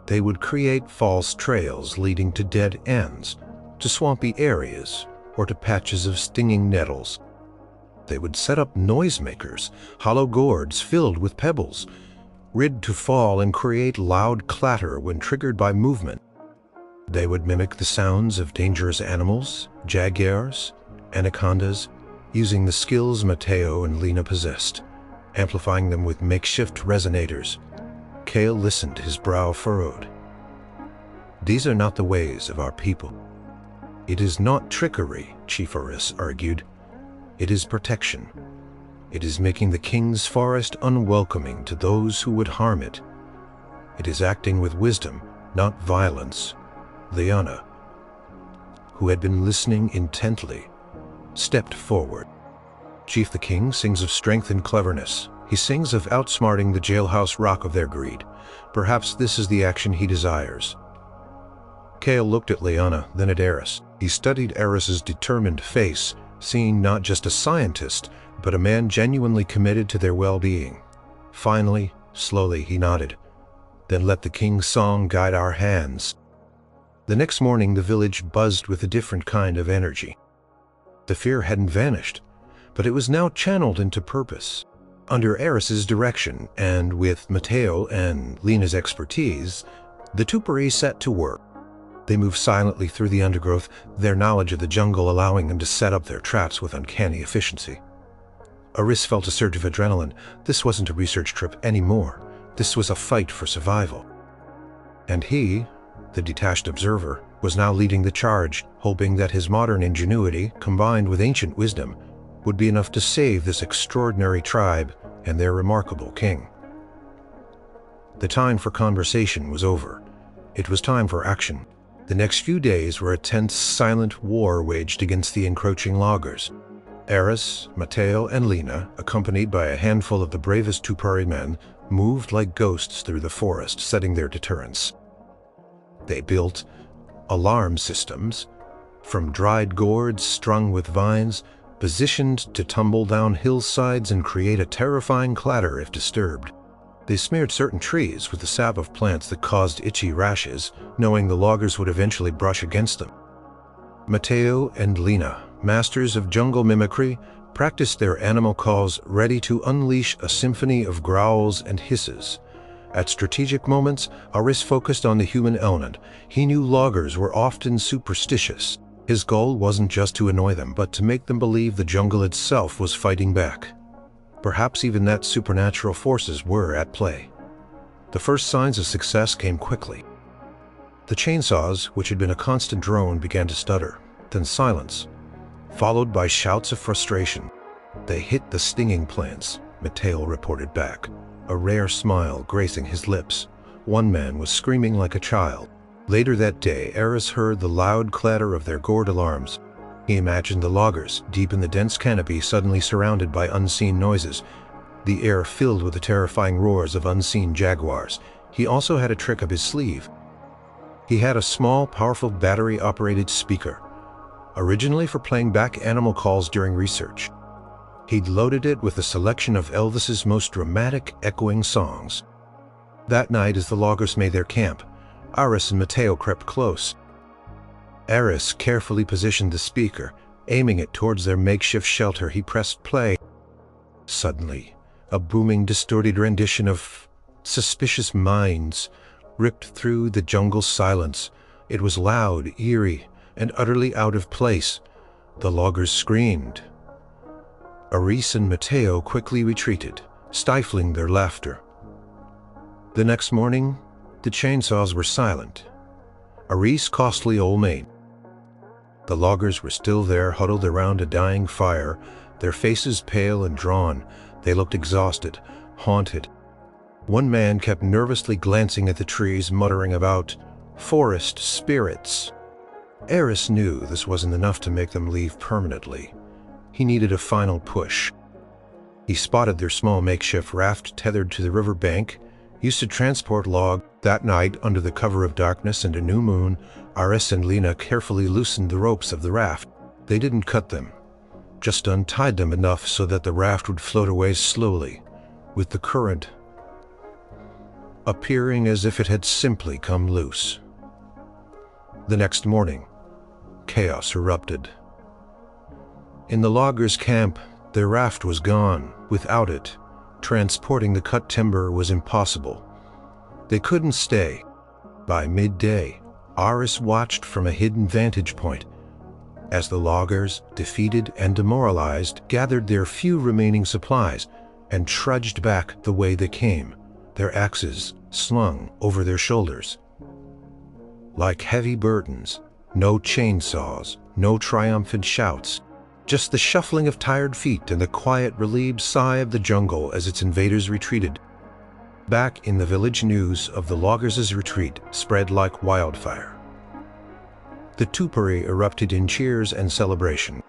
They would create false trails leading to dead ends, to swampy areas, or to patches of stinging nettles. They would set up noisemakers, hollow gourds filled with pebbles, rigged to fall and create loud clatter when triggered by movement. They would mimic the sounds of dangerous animals, jaguars, anacondas, using the skills Matteo and Lena possessed, amplifying them with makeshift resonators. Kael listened, his brow furrowed. These are not the ways of our people. It is not trickery, Chief Aris argued. It is protection. It is making the king's forest unwelcoming to those who would harm it. It is acting with wisdom, not violence. Liana, who had been listening intently, stepped forward. Chief, the king sings of strength and cleverness. He sings of outsmarting the Jailhouse Rock of their greed. Perhaps this is the action he desires. Kael looked at Liana, then at Aris. He studied Aris's determined face, seeing not just a scientist, but a man genuinely committed to their well-being. Finally, slowly, he nodded. Then let the king's song guide our hands. The next morning, the village buzzed with a different kind of energy. The fear hadn't vanished, but it was now channeled into purpose. Under Aris's direction, and with Matteo and Lena's expertise, the Tupari set to work. They moved silently through the undergrowth, their knowledge of the jungle allowing them to set up their traps with uncanny efficiency. Aris felt a surge of adrenaline. This wasn't a research trip anymore. This was a fight for survival. And he, the detached observer, was now leading the charge, hoping that his modern ingenuity, combined with ancient wisdom, would be enough to save this extraordinary tribe and their remarkable king. The time for conversation was over. It was time for action. The next few days were a tense, silent war waged against the encroaching loggers. Aris, Matteo, and Lena, accompanied by a handful of the bravest Tupari men, moved like ghosts through the forest, setting their deterrents. They built alarm systems, from dried gourds strung with vines, positioned to tumble down hillsides and create a terrifying clatter if disturbed. They smeared certain trees with the sap of plants that caused itchy rashes, knowing the loggers would eventually brush against them. Matteo and Lena, masters of jungle mimicry, practiced their animal calls, ready to unleash a symphony of growls and hisses. At strategic moments, Aris focused on the human element. He knew loggers were often superstitious. His goal wasn't just to annoy them, but to make them believe the jungle itself was fighting back. Perhaps even that supernatural forces were at play. The first signs of success came quickly. The chainsaws, which had been a constant drone, began to stutter, then silence, followed by shouts of frustration. They hit the stinging plants, Matteo reported back, a rare smile gracing his lips. One man was screaming like a child. Later that day, Aris heard the loud clatter of their gourd alarms. He imagined the loggers, deep in the dense canopy, suddenly surrounded by unseen noises, the air filled with the terrifying roars of unseen jaguars. He also had a trick up his sleeve. He had a small, powerful battery-operated speaker, originally for playing back animal calls during research. He'd loaded it with a selection of Elvis's most dramatic, echoing songs. That night, as the loggers made their camp, Aris and Matteo crept close. Aris carefully positioned the speaker, aiming it towards their makeshift shelter. He pressed play. Suddenly, a booming, distorted rendition of "Suspicious Minds" ripped through the jungle silence. It was loud, eerie, and utterly out of place. The loggers screamed. Aris and Matteo quickly retreated, stifling their laughter. The next morning, the chainsaws were silent. Aris' costly old mate. The loggers were still there, huddled around a dying fire, their faces pale and drawn. They looked exhausted, haunted. One man kept nervously glancing at the trees, muttering about forest spirits. Aris knew this wasn't enough to make them leave permanently. He needed a final push. He spotted their small makeshift raft tethered to the river bank, used to transport log. That night, under the cover of darkness and a new moon, Aris and Lena carefully loosened the ropes of the raft. They didn't cut them, just untied them enough so that the raft would float away slowly, with the current appearing as if it had simply come loose. The next morning, chaos erupted. In the loggers' camp, their raft was gone. Without it, transporting the cut timber was impossible. They couldn't stay. By midday, Aris watched from a hidden vantage point as the loggers, defeated and demoralized, gathered their few remaining supplies and trudged back the way they came, their axes slung over their shoulders. Like heavy burdens, no chainsaws, no triumphant shouts, just the shuffling of tired feet and the quiet, relieved sigh of the jungle as its invaders retreated. Back in the village, news of the loggers' retreat spread like wildfire. The Tupari erupted in cheers and celebration.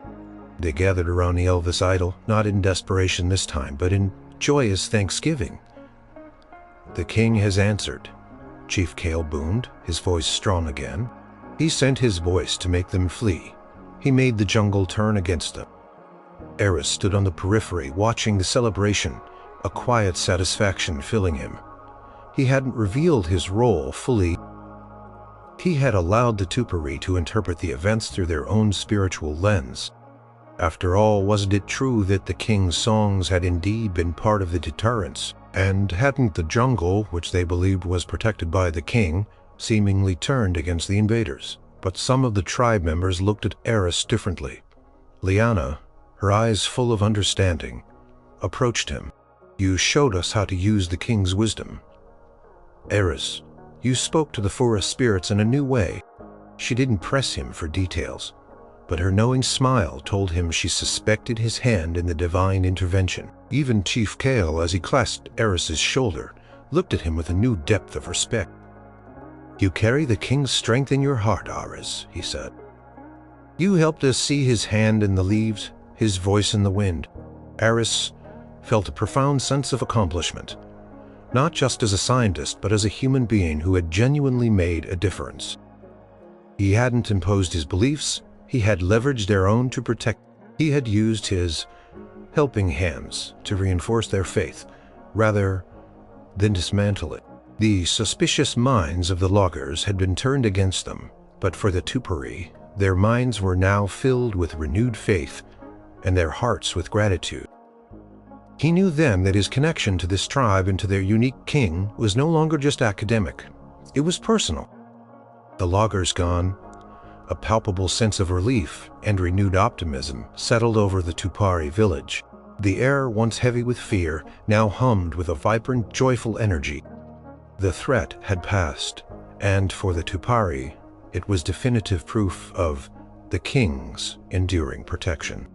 They gathered around the Elvis idol, not in desperation this time, but in joyous thanksgiving. "The king has answered," Chief Kael boomed, his voice strong again. "He sent his voice to make them flee. He made the jungle turn against them." Aris stood on the periphery, watching the celebration, a quiet satisfaction filling him. He hadn't revealed his role fully. He had allowed the Tupari to interpret the events through their own spiritual lens. After all, wasn't it true that the king's songs had indeed been part of the deterrence? And hadn't the jungle, which they believed was protected by the king, seemingly turned against the invaders? But some of the tribe members looked at Aris differently. Liana, her eyes full of understanding, approached him. "You showed us how to use the king's wisdom. Aris, you spoke to the forest spirits in a new way." She didn't press him for details, but her knowing smile told him she suspected his hand in the divine intervention. Even Chief Kael, as he clasped Aris's shoulder, looked at him with a new depth of respect. "You carry the king's strength in your heart, Aris," he said. "You helped us see his hand in the leaves, his voice in the wind." Aris felt a profound sense of accomplishment, not just as a scientist, but as a human being who had genuinely made a difference. He hadn't imposed his beliefs, he had leveraged their own to protect. He had used his helping hands to reinforce their faith, rather than dismantle it. The suspicious minds of the loggers had been turned against them, but for the Tupari, their minds were now filled with renewed faith and their hearts with gratitude. He knew then that his connection to this tribe and to their unique king was no longer just academic. It was personal. The loggers gone, a palpable sense of relief and renewed optimism settled over the Tupari village. The air, once heavy with fear, now hummed with a vibrant, joyful energy. The threat had passed, and for the Tupari, it was definitive proof of the king's enduring protection.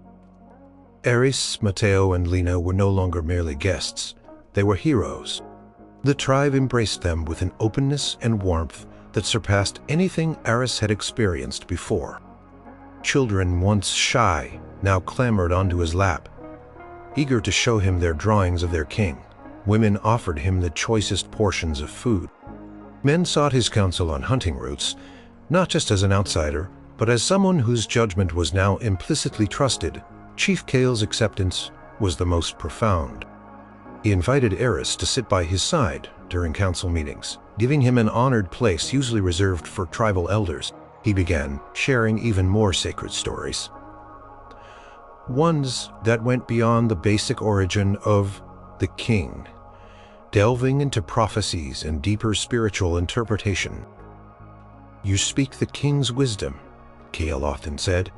Aris, Mateo, and Lena were no longer merely guests. They were heroes. The tribe embraced them with an openness and warmth that surpassed anything Aris had experienced before. Children, once shy, now clambered onto his lap, eager to show him their drawings of their king. Women offered him the choicest portions of food. Men sought his counsel on hunting routes, not just as an outsider, but as someone whose judgment was now implicitly trusted. Chief Kael's acceptance was the most profound. He invited Aris to sit by his side during council meetings, giving him an honored place usually reserved for tribal elders. He began sharing even more sacred stories, ones that went beyond the basic origin of the king, delving into prophecies and deeper spiritual interpretation. "You speak the king's wisdom," Kael often said.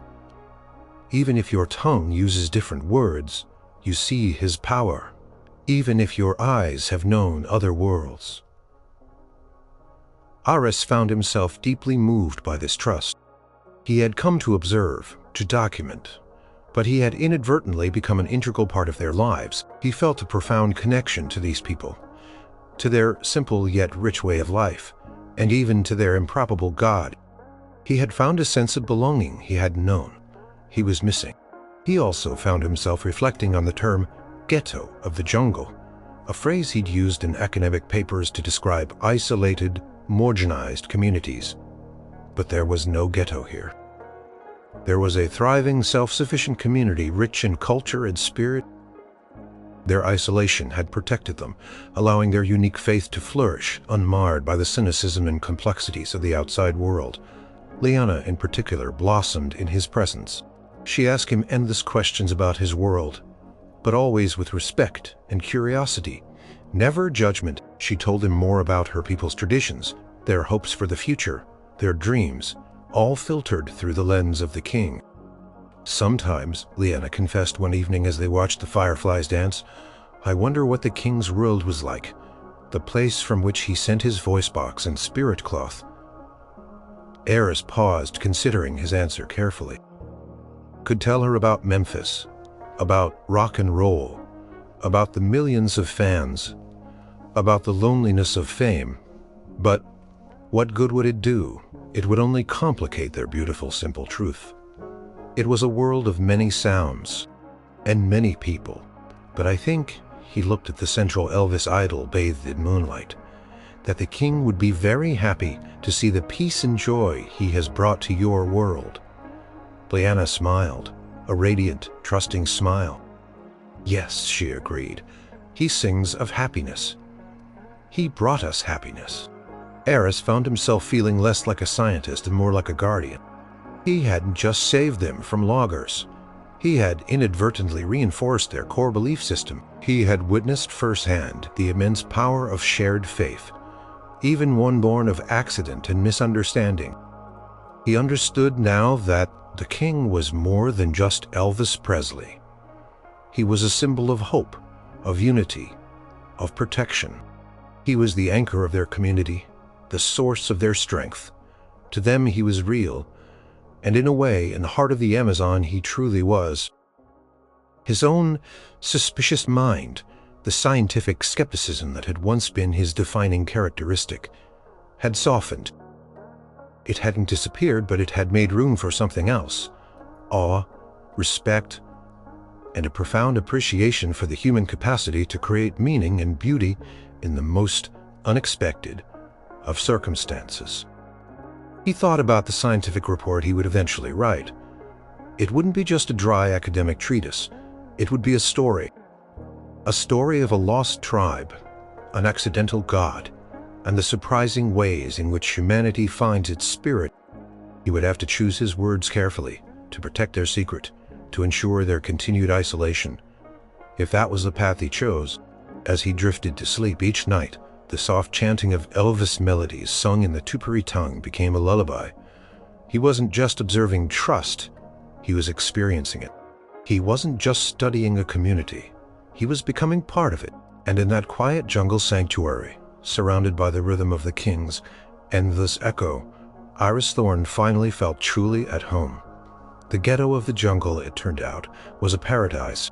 "Even if your tongue uses different words, you see his power. Even if your eyes have known other worlds." Aris found himself deeply moved by this trust. He had come to observe, to document, but he had inadvertently become an integral part of their lives. He felt a profound connection to these people, to their simple yet rich way of life, and even to their improbable God. He had found a sense of belonging he hadn't known. He was missing. He also found himself reflecting on the term ghetto of the jungle, a phrase he'd used in academic papers to describe isolated, marginalized communities. But there was no ghetto here. There was a thriving, self-sufficient community rich in culture and spirit. Their isolation had protected them, allowing their unique faith to flourish, unmarred by the cynicism and complexities of the outside world. Liana, in particular, blossomed in his presence. She asked him endless questions about his world, but always with respect and curiosity. Never judgment. She told him more about her people's traditions, their hopes for the future, their dreams, all filtered through the lens of the king. Sometimes, Liana confessed one evening as they watched the fireflies dance, I wonder what the king's world was like, the place from which he sent his voice box and spirit cloth. Aris paused, considering his answer carefully. Could tell her about Memphis, about rock and roll, about the millions of fans, about the loneliness of fame. But what good would it do? It would only complicate their beautiful, simple truth. It was a world of many sounds and many people, but I think, he looked at the central Elvis idol bathed in moonlight, that the king would be very happy to see the peace and joy he has brought to your world. Liana smiled, a radiant, trusting smile. Yes, she agreed. He sings of happiness. He brought us happiness. Aris found himself feeling less like a scientist and more like a guardian. He hadn't just saved them from loggers. He had inadvertently reinforced their core belief system. He had witnessed firsthand the immense power of shared faith, even one born of accident and misunderstanding. He understood now that the king was more than just Elvis Presley. He was a symbol of hope, of unity, of protection. He was the anchor of their community, the source of their strength. To them he was real, and in a way, in the heart of the Amazon, he truly was. His own suspicious mind, the scientific skepticism that had once been his defining characteristic, had softened. It hadn't disappeared, but it had made room for something else: awe, respect, and a profound appreciation for the human capacity to create meaning and beauty in the most unexpected of circumstances. He thought about the scientific report he would eventually write. It wouldn't be just a dry academic treatise. It would be a story of a lost tribe, an accidental god, and the surprising ways in which humanity finds its spirit. He would have to choose his words carefully to protect their secret, to ensure their continued isolation. If that was the path he chose, as he drifted to sleep each night, the soft chanting of Elvis melodies sung in the Tupari tongue became a lullaby. He wasn't just observing trust, he was experiencing it. He wasn't just studying a community, he was becoming part of it. And in that quiet jungle sanctuary, surrounded by the rhythm of the king's endless echo, Aris Thorne finally felt truly at home. The ghetto of the jungle, it turned out, was a paradise.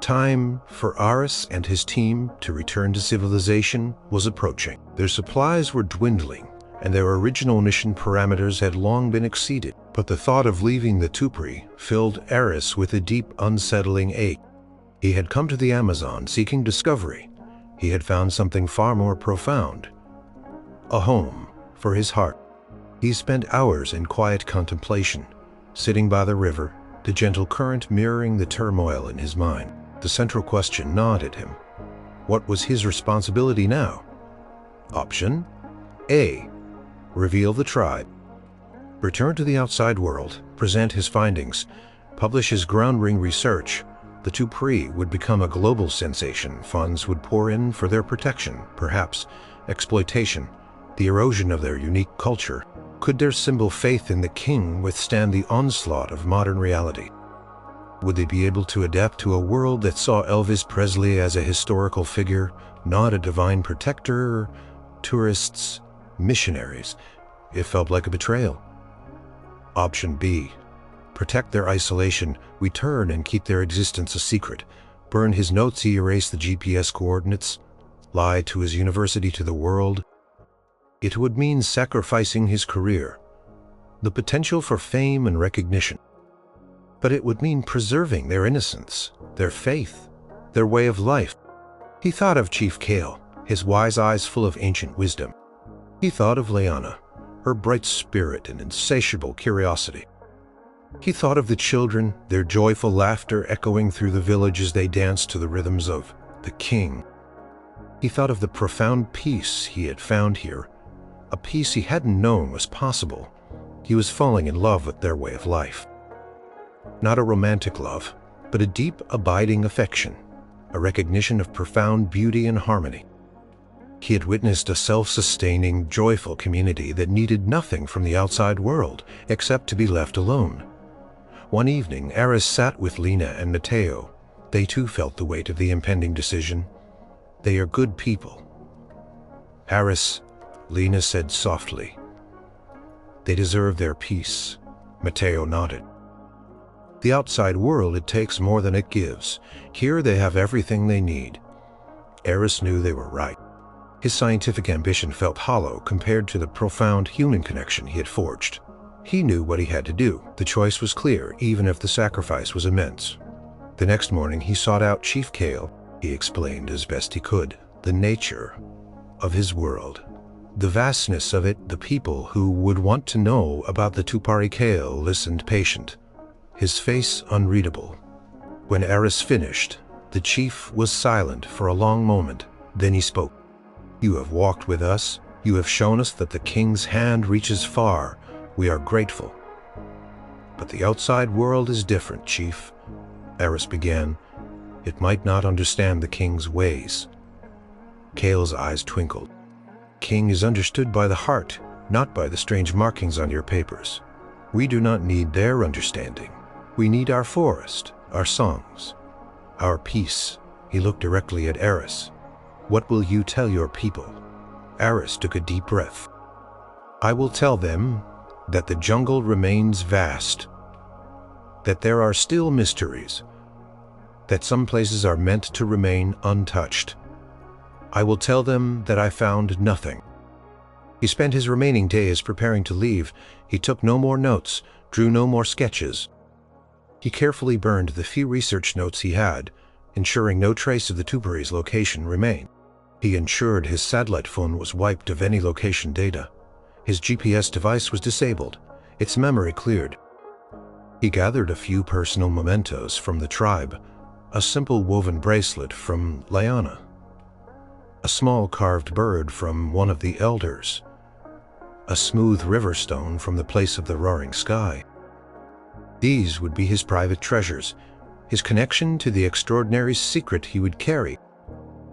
Time for Aris and his team to return to civilization was approaching. Their supplies were dwindling, and their original mission parameters had long been exceeded. But the thought of leaving the Tupari filled Aris with a deep, unsettling ache. He had come to the Amazon seeking discovery. He had found something far more profound: a home for his heart. He spent hours in quiet contemplation, sitting by the river, the gentle current mirroring the turmoil in his mind. The central question gnawed at him. What was his responsibility now? Option A: reveal the tribe, return to the outside world, present his findings, publish his groundbreaking research. The Tupari would become a global sensation. Funds would pour in for their protection, perhaps exploitation, the erosion of their unique culture. Could their simple faith in the king withstand the onslaught of modern reality? Would they be able to adapt to a world that saw Elvis Presley as a historical figure, not a divine protector? Tourists, missionaries. It felt like a betrayal. Option B. Protect their isolation, return and keep their existence a secret. Burn his notes, he erased the GPS coordinates. Lie to his university, to the world. It would mean sacrificing his career, the potential for fame and recognition. But it would mean preserving their innocence, their faith, their way of life. He thought of Chief Kael, his wise eyes full of ancient wisdom. He thought of Liana, her bright spirit and insatiable curiosity. He thought of the children, their joyful laughter echoing through the village as they danced to the rhythms of the king. He thought of the profound peace he had found here, a peace he hadn't known was possible. He was falling in love with their way of life. Not a romantic love, but a deep, abiding affection, a recognition of profound beauty and harmony. He had witnessed a self-sustaining, joyful community that needed nothing from the outside world except to be left alone. One evening, Aris sat with Lena and Matteo. They too felt the weight of the impending decision. They are good people. Aris, Lena said softly. They deserve their peace. Matteo nodded. The outside world, it takes more than it gives. Here they have everything they need. Aris knew they were right. His scientific ambition felt hollow compared to the profound human connection he had forged. He knew what he had to do. The choice was clear, even if the sacrifice was immense. The next morning he sought out Chief Kael. He explained as best he could the nature of his world, the vastness of it. The people who would want to know about the Tupari. Kael listened patient, his face unreadable. When Aris finished, the chief was silent for a long moment. Then he spoke. You have walked with us. You have shown us that the king's hand reaches far. We are grateful. But the outside world is different, Chief. Aris began. It might not understand the king's ways. Kael's eyes twinkled. King is understood by the heart, not by the strange markings on your papers. We do not need their understanding. We need our forest, our songs, our peace. He looked directly at Aris. What will you tell your people? Aris took a deep breath. I will tell them that the jungle remains vast, that there are still mysteries, that some places are meant to remain untouched. I will tell them that I found nothing. He spent his remaining days preparing to leave. He took no more notes, drew no more sketches. He carefully burned the few research notes he had, ensuring no trace of the Tupari's location remained. He ensured his satellite phone was wiped of any location data. His GPS device was disabled, its memory cleared. He gathered a few personal mementos from the tribe, a simple woven bracelet from Liana, a small carved bird from one of the elders, a smooth river stone from the place of the roaring sky. These would be his private treasures, his connection to the extraordinary secret he would carry.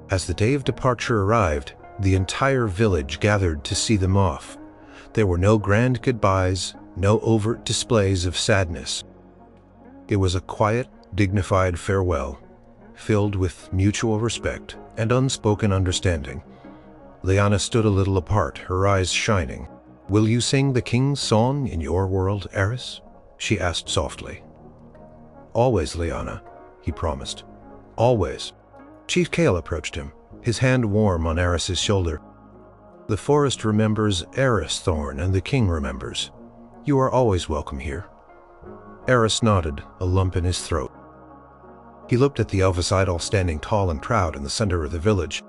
As the day of departure arrived, the entire village gathered to see them off. There were no grand goodbyes, no overt displays of sadness. It was a quiet, dignified farewell, filled with mutual respect and unspoken understanding. Liana stood a little apart, her eyes shining. Will you sing the king's song in your world, Aris? She asked softly. Always, Liana, he promised. Always. Chief Kael approached him, his hand warm on Aris's shoulder. The forest remembers Aris Thorn, and the king remembers. You are always welcome here. Aris nodded, a lump in his throat. He looked at the Elvis idol standing tall and proud in the center of the village.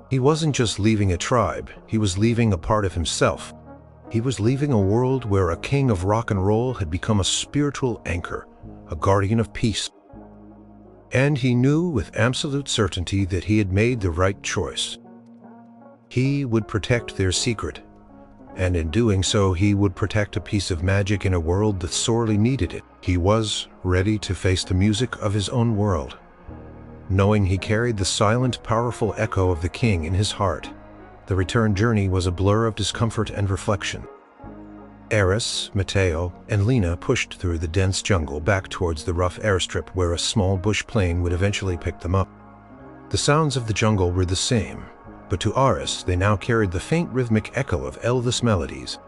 He wasn't just leaving a tribe, he was leaving a part of himself. He was leaving a world where a king of rock and roll had become a spiritual anchor, a guardian of peace. And he knew with absolute certainty that he had made the right choice. He would protect their secret, and in doing so he would protect a piece of magic in a world that sorely needed it. He was ready to face the music of his own world, knowing he carried the silent, powerful echo of the king in his heart. The return journey was a blur of discomfort and reflection. Aris, Matteo, and Lena pushed through the dense jungle back towards the rough airstrip where a small bush plane would eventually pick them up. The sounds of the jungle were the same, but to Aris they now carried the faint rhythmic echo of Elvis melodies.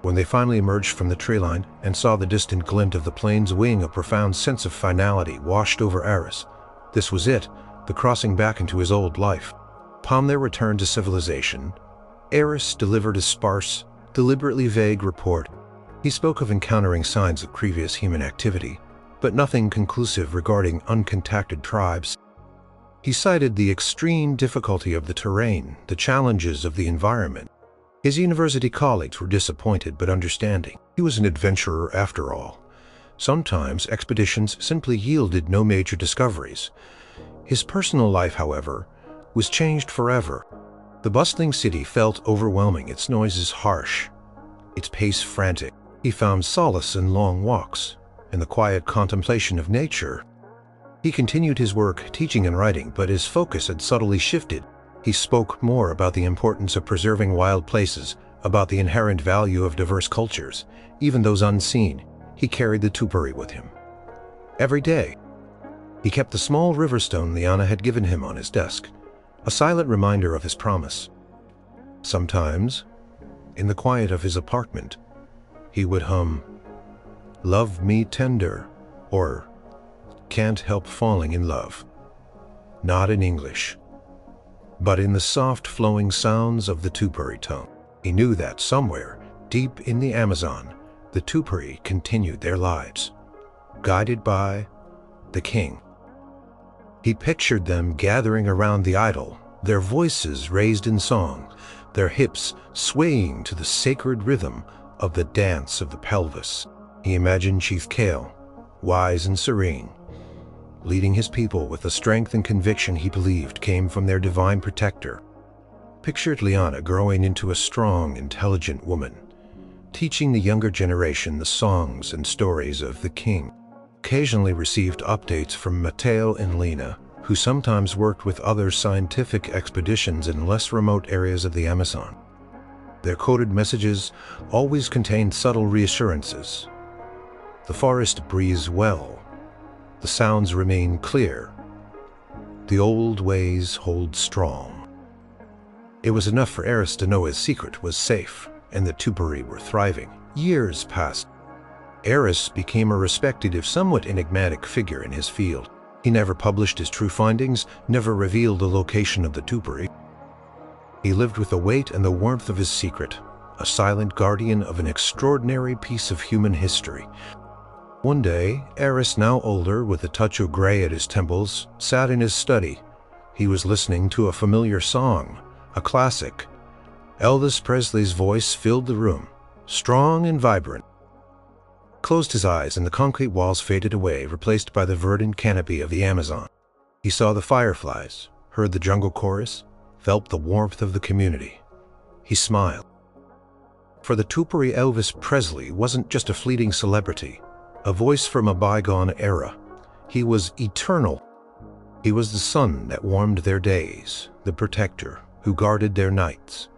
When they finally emerged from the tree line and saw the distant glint of the plane's wing, a profound sense of finality washed over Aris. This was it, the crossing back into his old life. Upon their return to civilization, Aris delivered a sparse, deliberately vague report. He spoke of encountering signs of previous human activity, but nothing conclusive regarding uncontacted tribes. He cited the extreme difficulty of the terrain, the challenges of the environment. His university colleagues were disappointed but understanding. He was an adventurer after all. Sometimes expeditions simply yielded no major discoveries. His personal life, however, was changed forever. The bustling city felt overwhelming, its noises harsh, its pace frantic. He found solace in long walks, in the quiet contemplation of nature. He continued his work, teaching and writing, but his focus had subtly shifted. He spoke more about the importance of preserving wild places, about the inherent value of diverse cultures, even those unseen. He carried the Tupari with him. Every day, he kept the small river stone Liana had given him on his desk, a silent reminder of his promise. Sometimes, in the quiet of his apartment, he would hum, "Love Me Tender," or "Can't Help Falling in Love." Not in English, but in the soft flowing sounds of the Tupari tongue. He knew that somewhere, deep in the Amazon, the Tupari continued their lives, guided by the king. He pictured them gathering around the idol, their voices raised in song, their hips swaying to the sacred rhythm of the dance of the pelvis. He imagined Chief Kael, wise and serene, leading his people with the strength and conviction he believed came from their divine protector. Pictured Liana growing into a strong, intelligent woman, teaching the younger generation the songs and stories of the king. Occasionally received updates from Mateo and Lena, who sometimes worked with other scientific expeditions in less remote areas of the Amazon. Their coded messages always contained subtle reassurances. The forest breathes well. The sounds remain clear. The old ways hold strong. It was enough for Aris to know his secret was safe and the Tupari were thriving. Years passed. Aris became a respected, if somewhat enigmatic, figure in his field. He never published his true findings, never revealed the location of the Tupari. He lived with the weight and the warmth of his secret, a silent guardian of an extraordinary piece of human history. One day, Aris, now older, with a touch of gray at his temples, sat in his study. He was listening to a familiar song, a classic. Elvis Presley's voice filled the room, strong and vibrant. Closed his eyes and the concrete walls faded away, replaced by the verdant canopy of the Amazon. He saw the fireflies, heard the jungle chorus, felt the warmth of the community. He smiled. For the Tupari, Elvis Presley wasn't just a fleeting celebrity, a voice from a bygone era. He was eternal. He was the sun that warmed their days, the protector who guarded their nights,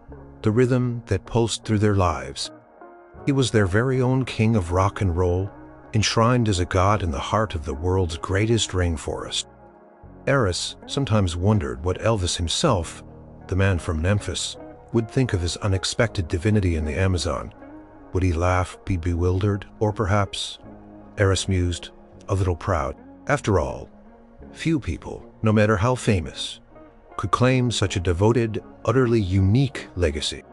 the rhythm that pulsed through their lives. He was their very own king of rock and roll, enshrined as a god in the heart of the world's greatest rainforest. Aris sometimes wondered what Elvis himself, the man from Memphis, would think of his unexpected divinity in the Amazon. Would he laugh, be bewildered, or perhaps, Aris mused, a little proud? After all, few people, no matter how famous, could claim such a devoted, utterly unique legacy.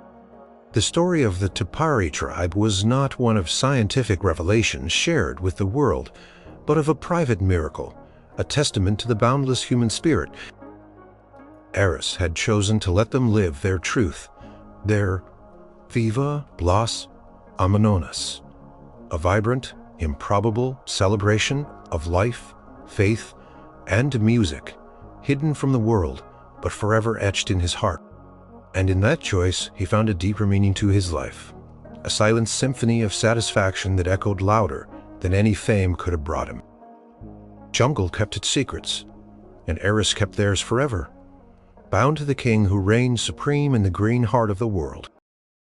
The story of the Tupari tribe was not one of scientific revelations shared with the world, but of a private miracle, a testament to the boundless human spirit. Aris had chosen to let them live their truth, their Viva Las Amanonas, a vibrant, improbable celebration of life, faith, and music, hidden from the world, but forever etched in his heart. And in that choice, he found a deeper meaning to his life, a silent symphony of satisfaction that echoed louder than any fame could have brought him. Jungle kept its secrets, and Aris kept theirs forever, bound to the king who reigned supreme in the green heart of the world.